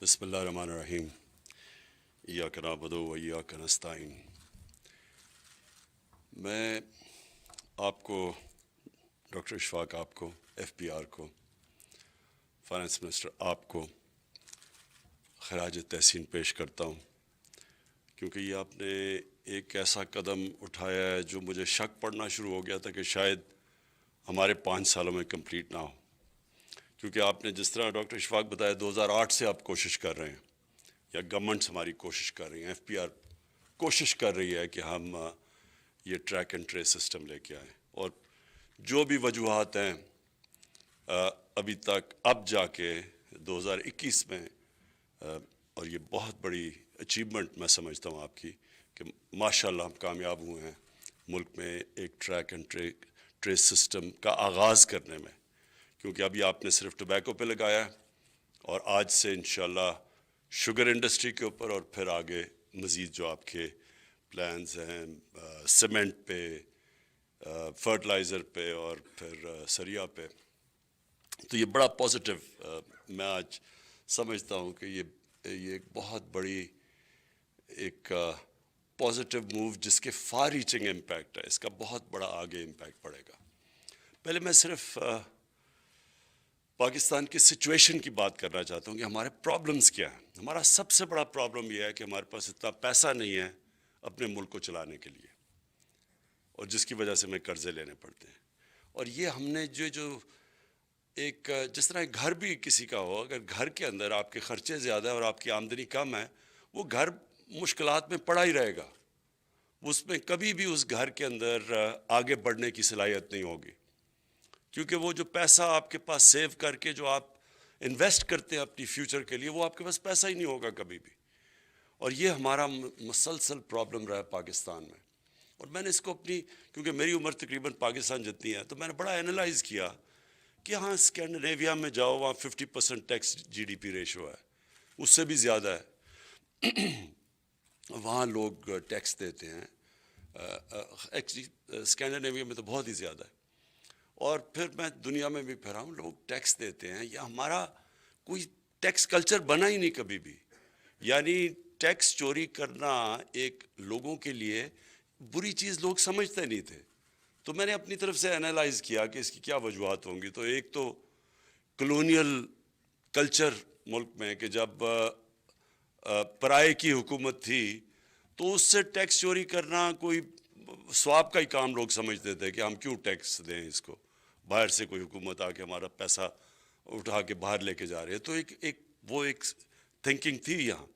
بسم اللہ الرحمن الرحیم ایاک نعبد و ایاک نستعین۔ میں آپ کو ڈاکٹر اشفاق آپ کو ایف پی آر کو فائنانس منسٹر آپ کو خراج تحسین پیش کرتا ہوں، کیونکہ یہ آپ نے ایک ایسا قدم اٹھایا ہے جو مجھے شک پڑنا شروع ہو گیا تھا کہ شاید ہمارے 5 سالوں میں کمپلیٹ نہ ہو، کیونکہ آپ نے جس طرح ڈاکٹر اشفاق بتایا 2008 سے آپ کوشش کر رہے ہیں، یا گورنمنٹس ہماری کوشش کر رہی ہیں، ایف پی آر کوشش کر رہی ہے کہ ہم یہ ٹریک اینڈ ٹریس سسٹم لے کے آئیں، اور جو بھی وجوہات ہیں ابھی تک اب جا کے 2021 میں اور یہ بہت بڑی اچیومنٹ میں سمجھتا ہوں آپ کی کہ ماشاءاللہ ہم کامیاب ہوئے ہیں ملک میں ایک ٹریک اینڈ ٹریس سسٹم کا آغاز کرنے میں، کیونکہ ابھی آپ نے صرف ٹوبیکو پہ لگایا ہے اور آج سے انشاءاللہ شوگر انڈسٹری کے اوپر، اور پھر آگے مزید جو آپ کے پلانز ہیں سیمنٹ پہ، فرٹیلائزر پہ اور پھر سریا پہ، تو یہ بڑا پازیٹیو میں آج سمجھتا ہوں کہ یہ ایک بہت بڑی ایک پازیٹیو موو جس کے فار ریچنگ امپیکٹ ہے، اس کا بہت بڑا آگے امپیکٹ پڑے گا۔ پہلے میں صرف پاکستان کی سچویشن کی بات کرنا چاہتا ہوں کہ ہمارے پرابلمز کیا ہیں۔ ہمارا سب سے بڑا پرابلم یہ ہے کہ ہمارے پاس اتنا پیسہ نہیں ہے اپنے ملک کو چلانے کے لیے، اور جس کی وجہ سے ہمیں قرضے لینے پڑتے ہیں، اور یہ ہم نے جو ایک جس طرح گھر بھی کسی کا ہو، اگر گھر کے اندر آپ کے خرچے زیادہ ہیں اور آپ کی آمدنی کم ہے، وہ گھر مشکلات میں پڑا ہی رہے گا، اس میں کبھی بھی اس گھر کے اندر آگے بڑھنے کی صلاحیت نہیں ہوگی، کیونکہ وہ جو پیسہ آپ کے پاس سیو کر کے جو آپ انویسٹ کرتے ہیں اپنی فیوچر کے لیے، وہ آپ کے پاس پیسہ ہی نہیں ہوگا کبھی بھی، اور یہ ہمارا مسلسل پرابلم رہا ہے پاکستان میں۔ اور میں نے اس کو اپنی، کیونکہ میری عمر تقریباً پاکستان جتنی ہے، تو میں نے بڑا اینالائز کیا کہ ہاں اسکینڈینیویا میں جاؤ، وہاں 50% tax G D P ratio ہے، اس سے بھی زیادہ ہے، وہاں لوگ ٹیکس دیتے ہیں، اسکینڈینیویا میں تو بہت ہی زیادہ ہے، اور پھر میں دنیا میں بھی پھرا ہوں، لوگ ٹیکس دیتے ہیں، یا ہمارا کوئی ٹیکس کلچر بنا ہی نہیں کبھی بھی، یعنی ٹیکس چوری کرنا ایک لوگوں کے لیے بری چیز لوگ سمجھتے نہیں تھے۔ تو میں نے اپنی طرف سے انالائز کیا کہ اس کی کیا وجوہات ہوں گی، تو ایک تو کلونیل کلچر ملک میں، کہ جب پرائے کی حکومت تھی تو اس سے ٹیکس چوری کرنا کوئی ثواب کا ہی کام لوگ سمجھتے تھے کہ ہم کیوں ٹیکس دیں اس کو، باہر سے کوئی حکومت آ کے ہمارا پیسہ اٹھا کے باہر لے کے جا رہے ہے، تو وہ ایک تھنکنگ تھی یہاں،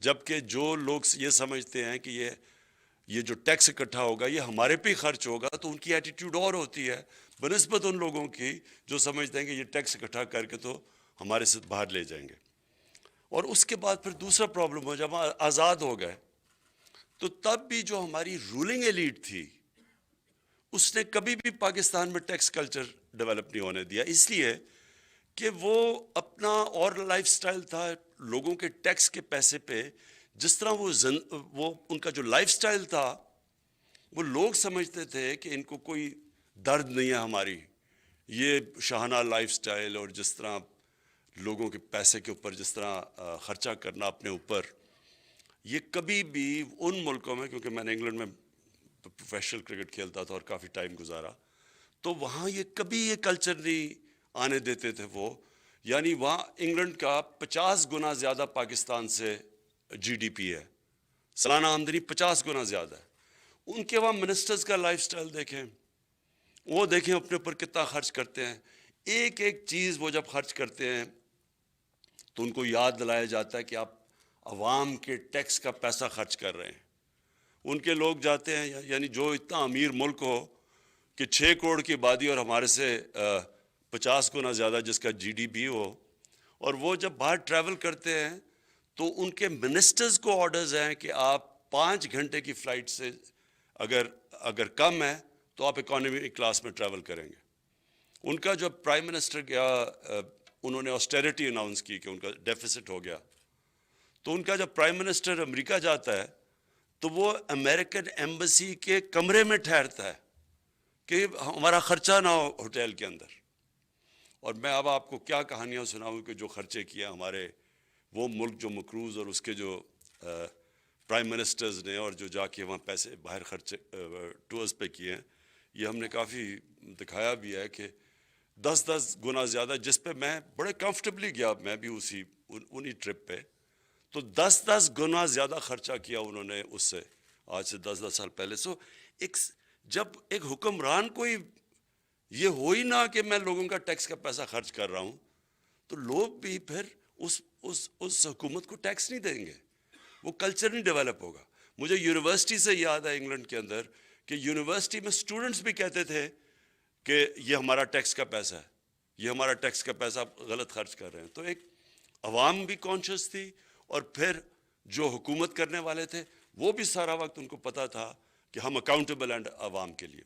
جبکہ جو لوگ یہ سمجھتے ہیں کہ یہ جو ٹیکس اکٹھا ہوگا یہ ہمارے پہ ہی خرچ ہوگا، تو ان کی ایٹیٹیوڈ اور ہوتی ہے بنسبت ان لوگوں کی جو سمجھتے ہیں کہ یہ ٹیکس اکٹھا کر کے تو ہمارے سے باہر لے جائیں گے۔ اور اس کے بعد پھر دوسرا پرابلم ہو، جب ہم آزاد ہو گئے تو تب بھی جو ہماری رولنگ ایلیٹ تھی اس نے کبھی بھی پاکستان میں ٹیکس کلچر ڈیولپ نہیں ہونے دیا، اس لیے کہ وہ اپنا اور لائف سٹائل تھا، لوگوں کے ٹیکس کے پیسے پہ جس طرح وہ ان کا جو لائف سٹائل تھا، وہ لوگ سمجھتے تھے کہ ان کو کوئی درد نہیں ہے ہماری، یہ شاہانہ لائف سٹائل اور جس طرح لوگوں کے پیسے کے اوپر جس طرح خرچہ کرنا اپنے اوپر، یہ کبھی بھی ان ملکوں میں، کیونکہ میں نے انگلینڈ میں پروفیشنل کرکٹ کھیلتا تھا اور کافی ٹائم گزارا، تو وہاں یہ کبھی یہ کلچر نہیں آنے دیتے تھے وہ، یعنی وہاں انگلینڈ کا 50 گنا زیادہ پاکستان سے جی ڈی پی ہے، سالانہ آمدنی 50 گنا زیادہ ہے، ان کے وہاں منسٹرز کا لائف سٹائل دیکھیں، وہ دیکھیں اپنے اوپر کتنا خرچ کرتے ہیں، ایک ایک چیز وہ جب خرچ کرتے ہیں تو ان کو یاد دلایا جاتا ہے کہ آپ عوام کے ٹیکس کا پیسہ خرچ کر رہے ہیں۔ ان کے لوگ جاتے ہیں، یعنی جو اتنا امیر ملک ہو کہ 6 کروڑ کی آبادی اور ہمارے سے 50 گنا زیادہ جس کا جی ڈی پی ہو، اور وہ جب باہر ٹریول کرتے ہیں تو ان کے منسٹرز کو آرڈرز ہیں کہ آپ 5 گھنٹے کی فلائٹ سے اگر کم ہے تو آپ اکانومی کلاس میں ٹریول کریں گے۔ ان کا جو پرائم منسٹر گیا، انہوں نے آسٹیرٹی اناؤنس کی کہ ان کا ڈیفیسٹ ہو گیا، تو ان کا جب پرائم منسٹر امریکہ جاتا ہے تو وہ امریکن ایمبیسی کے کمرے میں ٹھہرتا ہے کہ ہمارا خرچہ نہ ہو ہوٹل کے اندر۔ اور میں اب آپ کو کیا کہانیاں سناؤں کہ جو خرچے کیا ہمارے وہ ملک جو مقروض اور اس کے جو پرائم منسٹرز نے اور جو جا کے وہاں پیسے باہر خرچ ٹورز پہ کیے ہیں، یہ ہم نے کافی دکھایا بھی ہے کہ 10 گنا زیادہ، جس پہ میں بڑے کمفرٹیبلی گیا، میں بھی انہی ٹرپ پہ، تو 10 گنا زیادہ خرچہ کیا انہوں نے اس سے، آج سے 10 سال پہلے. سو جب ایک حکمران کوئی یہ ہو ہی نہ کہ میں لوگوں کا ٹیکس کا پیسہ خرچ کر رہا ہوں، تو لوگ بھی پھر اس حکومت کو ٹیکس نہیں دیں گے، وہ کلچر نہیں ڈیولپ ہوگا. مجھے یونیورسٹی سے یاد ہے انگلینڈ کے اندر کہ یونیورسٹی میں اسٹوڈنٹس بھی کہتے تھے کہ یہ ہمارا ٹیکس کا پیسہ ہے، یہ ہمارا ٹیکس کا پیسہ غلط خرچ کر رہے ہیں. تو ایک عوام بھی کانشیس تھی، اور پھر جو حکومت کرنے والے تھے وہ بھی سارا وقت ان کو پتہ تھا کہ ہم اکاؤنٹیبل ہیں عوام کے لیے،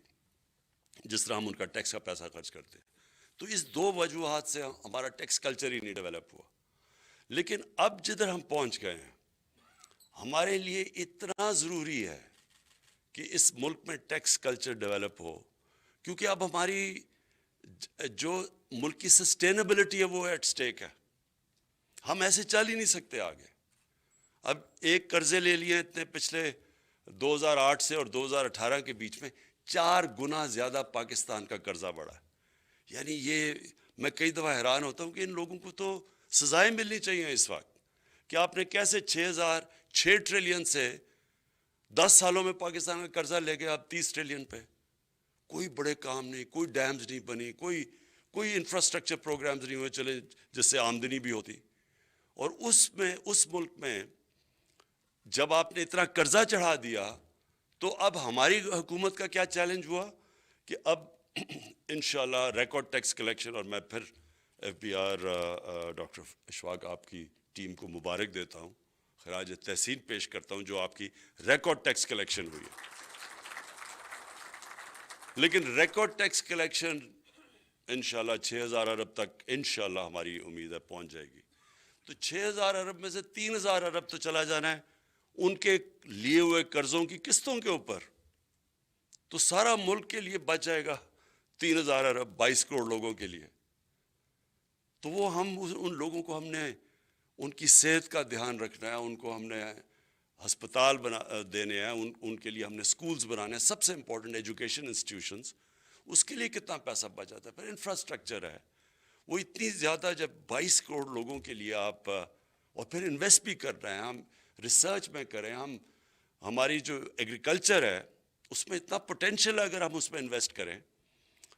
جس طرح ہم ان کا ٹیکس کا پیسہ خرچ کرتے ہیں. تو اس 2 وجوہات سے ہمارا ٹیکس کلچر ہی نہیں ڈیولپ ہوا. لیکن اب جدھر ہم پہنچ گئے ہیں، ہمارے لیے اتنا ضروری ہے کہ اس ملک میں ٹیکس کلچر ڈیولپ ہو، کیونکہ اب ہماری جو ملک کی سسٹینیبلٹی ہے وہ ایٹ سٹیک ہے. ہم ایسے چل ہی نہیں سکتے آگے. اب ایک قرضے لے لیے اتنے پچھلے 2008 سے اور 2018 کے بیچ میں 4 گنا زیادہ پاکستان کا قرضہ بڑھا ہے. یعنی یہ میں کئی دفعہ حیران ہوتا ہوں کہ ان لوگوں کو تو سزائیں ملنی چاہیے اس وقت کہ آپ نے کیسے 6 ٹریلین سے 10 سالوں میں پاکستان کا قرضہ لے گئے آپ 30 ٹریلین پہ. کوئی بڑے کام نہیں، کوئی ڈیمز نہیں بنی، کوئی انفراسٹرکچر پروگرامز نہیں ہوئے چلے جس سے آمدنی بھی ہوتی. اور اس ملک میں جب آپ نے اتنا قرضہ چڑھا دیا تو اب ہماری حکومت کا کیا چیلنج ہوا کہ اب انشاءاللہ ریکارڈ ٹیکس کلیکشن. اور میں پھر F B R doctor Ashfaq آپ کی ٹیم کو مبارک دیتا ہوں، خراج تحسین پیش کرتا ہوں جو آپ کی ریکارڈ ٹیکس کلیکشن ہوئی ہے. لیکن ریکارڈ ٹیکس کلیکشن انشاءاللہ 6,000 ارب تک انشاءاللہ ہماری امید ہے پہنچ جائے گی. تو 6,000 ارب میں سے 3,000 ارب تو چلا جانا ہے ان کے لیے ہوئے قرضوں کی قسطوں کے اوپر. تو سارا ملک کے لیے بچ جائے گا 3,000 ارب 22 کروڑ لوگوں کے لیے. تو وہ ہم ان لوگوں کو ہم نے ان کی صحت کا دھیان رکھنا ہے، ان کو ہم نے ہسپتال دینے ہیں، ان کے لیے ہم نے سکولز بنانے ہیں. سب سے امپورٹنٹ ایجوکیشن انسٹیٹیوشنز، اس کے لیے کتنا پیسہ بچ جاتا ہے. پھر انفراسٹرکچر ہے وہ اتنی زیادہ، جب 22 کروڑ لوگوں کے لیے آپ اور پھر انویسٹ بھی کر رہے ہیں، ہم ریسرچ میں کریں، ہماری جو ایگریکلچر ہے اس میں اتنا پوٹینشیل ہے اگر ہم اس میں انویسٹ کریں.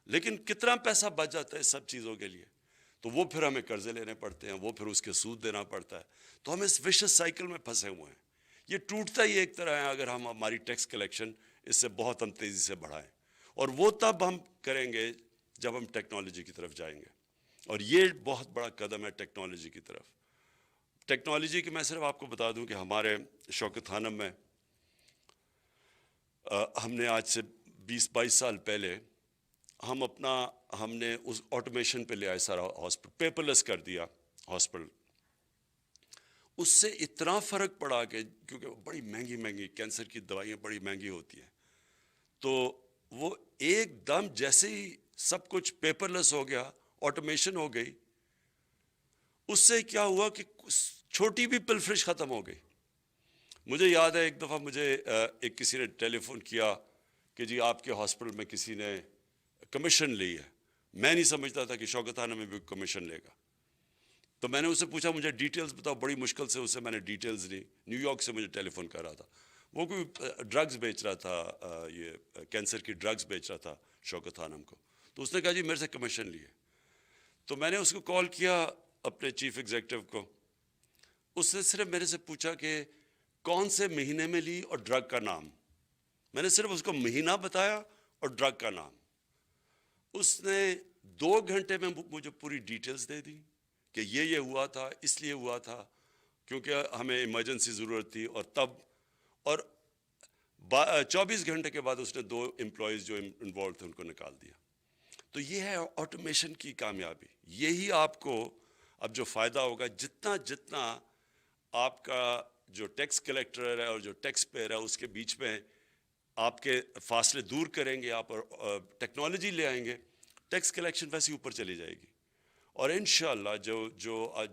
لیکن کتنا پیسہ بچ جاتا ہے سب چیزوں کے لیے، تو وہ پھر ہمیں قرضے لینے پڑتے ہیں، وہ پھر اس کے سود دینا پڑتا ہے. تو ہم اس وشس سائیکل میں پھنسے ہوئے ہیں. یہ ٹوٹتا ہی ایک طرح ہے اگر ہم ہماری ٹیکس کلیکشن اس سے بہت ہم تیزی سے بڑھائیں. اور وہ تب ہم کریں گے جب ہم ٹیکنالوجی کی طرف جائیں گے. اور یہ بہت بڑا قدم ہے ٹیکنالوجی کی طرف. ٹیکنالوجی کی میں صرف آپ کو بتا دوں کہ ہمارے شوکت خانم میں ہم نے آج سے 20-22 سال پہلے ہم نے اس آٹومیشن پہ لے آئے سارا ہاسپٹل، پیپر لیس کر دیا ہاسپٹل. اس سے اتنا فرق پڑا کہ کیونکہ بڑی مہنگی کینسر کی دوائیاں بڑی مہنگی ہوتی ہیں، تو وہ ایک دم جیسے ہی سب کچھ پیپر لیس ہو گیا، آٹومیشن ہو گئی، اس سے کیا ہوا کہ چھوٹی بھی پلفرش ختم ہو گئی. مجھے یاد ہے ایک دفعہ مجھے ایک کسی نے ٹیلی فون کیا کہ جی آپ کے ہاسپٹل میں کسی نے کمیشن لی ہے. میں نہیں سمجھتا تھا کہ شوکت خانہ میں بھی کمیشن لے گا. تو میں نے اس سے پوچھا مجھے ڈیٹیلز بتاؤ. بڑی مشکل سے اسے میں نے ڈیٹیلز لی. نیو یارک سے مجھے ٹیلی فون کر رہا تھا، وہ کوئی ڈرگز بیچ رہا تھا، یہ کینسر کی ڈرگز بیچ رہا تھا شوکت خانم کو. تو اس نے کہا جی میرے سے کمیشن لیے. تو میں نے اس کو کال کیا اپنے چیف ایگزیکٹو کو. اس نے صرف میرے سے پوچھا کہ کون سے مہینے میں لی اور ڈرگ کا نام. میں نے صرف اس کو مہینہ بتایا اور ڈرگ کا نام. اس نے 2 گھنٹے میں مجھے پوری ڈیٹیلز دے دی کہ یہ ہوا تھا، اس لیے ہوا تھا کیونکہ ہمیں ایمرجنسی ضرورت تھی. اور تب اور 24 گھنٹے کے بعد اس نے 2 امپلائیز جو انوالو تھے ان کو نکال دیا. تو یہ ہے آٹومیشن کی کامیابی. یہی آپ کو اب جو فائدہ ہوگا، جتنا آپ کا جو ٹیکس کلیکٹر ہے اور جو ٹیکس پیئر ہے اس کے بیچ میں آپ کے فاصلے دور کریں گے آپ اور ٹیکنالوجی لے آئیں گے، ٹیکس کلیکشن ویسے اوپر چلی جائے گی. اور انشاءاللہ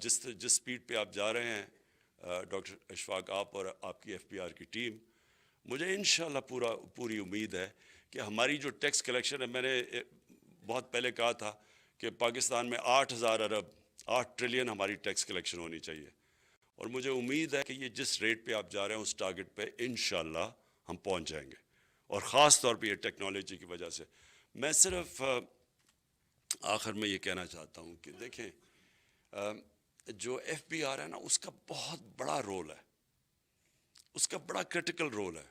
جس سپیڈ پہ آپ جا رہے ہیں ڈاکٹر اشفاق، آپ اور آپ کی FBR کی ٹیم، مجھے انشاءاللہ پوری امید ہے کہ ہماری جو ٹیکس کلیکشن ہے، میں نے بہت پہلے کہا تھا کہ پاکستان میں 8,000 ارب 8 ٹریلین ہماری ٹیکس کلیکشن ہونی چاہیے، اور مجھے امید ہے کہ یہ جس ریٹ پہ آپ جا رہے ہیں اس ٹارگٹ پہ انشاءاللہ ہم پہنچ جائیں گے، اور خاص طور پہ یہ ٹیکنالوجی کی وجہ سے۔ میں صرف آخر میں یہ کہنا چاہتا ہوں کہ دیکھیں، جو FBR ہے نا، اس کا بہت بڑا رول ہے، اس کا بڑا کرٹیکل رول ہے،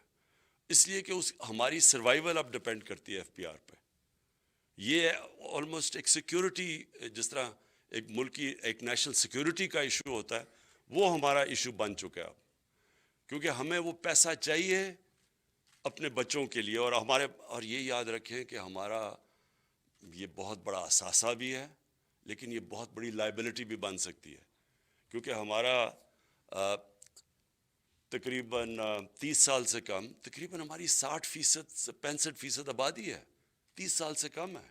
اس لیے کہ ہماری سروائیول اب ڈپینڈ کرتی ہے FBR پہ۔ یہ آلموسٹ ایک سیکیورٹی، جس طرح ایک ملک کی ایک نیشنل سیکیورٹی کا ایشو ہوتا ہے، وہ ہمارا ایشو بن چکا ہے اب، کیونکہ ہمیں وہ پیسہ چاہیے اپنے بچوں کے لیے، اور یہ یاد رکھیں کہ ہمارا یہ بہت بڑا اثاثہ بھی ہے، لیکن یہ بہت بڑی لائبلٹی بھی بن سکتی ہے، کیونکہ ہمارا تقریباً 30 سال سے کم، تقریباً ہماری 60% سے 65% آبادی ہے، 30 سال سے کم ہے۔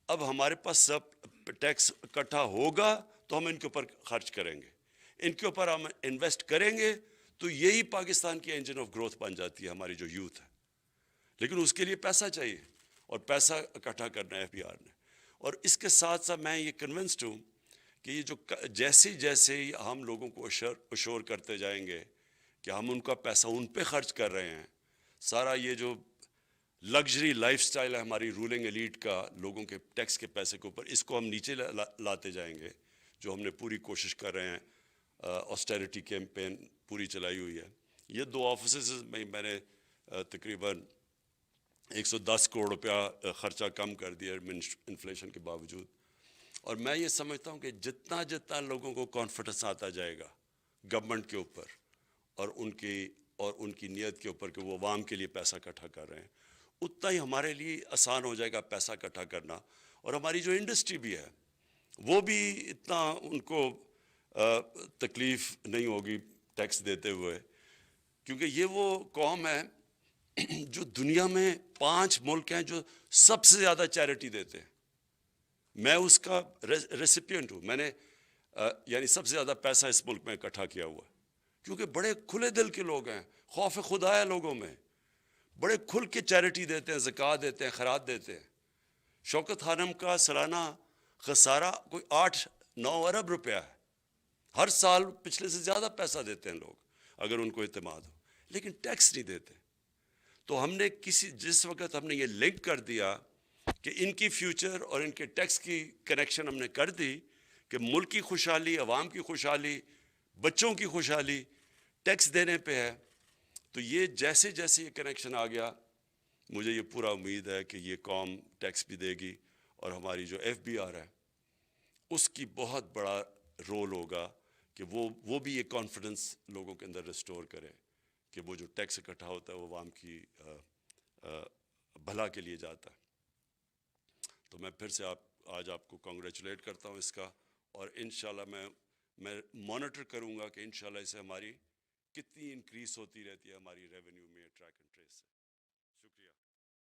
اب ہمارے پاس سب ٹیکس اکٹھا ہوگا تو ہم ان کے اوپر خرچ کریں گے، ان کے اوپر ہم انویسٹ کریں گے، تو یہی پاکستان کی انجن آف گروتھ بن جاتی ہے ہماری جو یوتھ ہے، لیکن اس کے لیے پیسہ چاہیے، اور پیسہ اکٹھا کرنا ہے FBR نے۔ اور اس کے ساتھ ساتھ میں یہ کنونسڈ ہوں کہ یہ جو جیسے ہم لوگوں کو اشور کرتے جائیں گے کہ ہم ان کا پیسہ ان پہ خرچ کر رہے ہیں، سارا یہ جو لگژری لائف سٹائل ہے ہماری رولنگ ایلیٹ کا، لوگوں کے ٹیکس کے پیسے کے اوپر، اس کو ہم نیچے لاتے جائیں گے، جو ہم نے پوری کوشش کر رہے ہیں، آسٹیرٹی کیمپین پوری چلائی ہوئی ہے۔ یہ 2 آفیسز میں نے تقریباً 110 کروڑ روپیہ خرچہ کم کر دیا انفلیشن کے باوجود، اور میں یہ سمجھتا ہوں کہ جتنا لوگوں کو کانفیڈنس آتا جائے گا گورنمنٹ کے اوپر اور ان کی نیت کے اوپر کہ وہ عوام کے لیے پیسہ اکٹھا کر رہے ہیں، اتنا ہی ہمارے لیے آسان ہو جائے گا پیسہ اکٹھا کرنا، اور ہماری جو انڈسٹری بھی ہے وہ بھی اتنا ان کو تکلیف نہیں ہوگی ٹیکس دیتے ہوئے، کیونکہ یہ وہ قوم ہے جو دنیا میں 5 ملک ہیں جو سب سے زیادہ چیریٹی دیتے ہیں۔ میں اس کا ریسیپینٹ ہوں، میں نے یعنی سب سے زیادہ پیسہ اس ملک میں اکٹھا کیا ہوا ہے، کیونکہ بڑے کھلے دل کے لوگ ہیں، خوف خدا ہے لوگوں میں، بڑے کھل کے چیریٹی دیتے ہیں، زکوٰۃ دیتے ہیں، خیرات دیتے ہیں۔ شوکت خانم کا سالانہ خسارہ کوئی 8-9 ارب روپیہ ہے، ہر سال پچھلے سے زیادہ پیسہ دیتے ہیں لوگ اگر ان کو اعتماد ہو، لیکن ٹیکس نہیں دیتے۔ تو ہم نے جس وقت ہم نے یہ لنک کر دیا کہ ان کی فیوچر اور ان کے ٹیکس کی کنیکشن ہم نے کر دی، کہ ملک کی خوشحالی، عوام کی خوشحالی، بچوں کی خوشحالی ٹیکس دینے پہ ہے، تو یہ جیسے یہ کنیکشن آ گیا، مجھے یہ پورا امید ہے کہ یہ قوم ٹیکس بھی دے گی، اور ہماری جو FBR ہے اس کی بہت بڑا رول ہوگا کہ وہ بھی یہ کانفیڈنس لوگوں کے اندر ریسٹور کرے کہ وہ جو ٹیکس اکٹھا ہوتا ہے وہ عوام کی بھلا کے لیے جاتا ہے۔ تو میں پھر سے آج آپ کو کانگریچولیٹ کرتا ہوں اس کا، اور انشاءاللہ میں مانیٹر کروں گا کہ انشاءاللہ اسے ہماری کتنی انکریز ہوتی رہتی ہے ہماری ریونیو میں ٹریک اینڈ ٹریس سے۔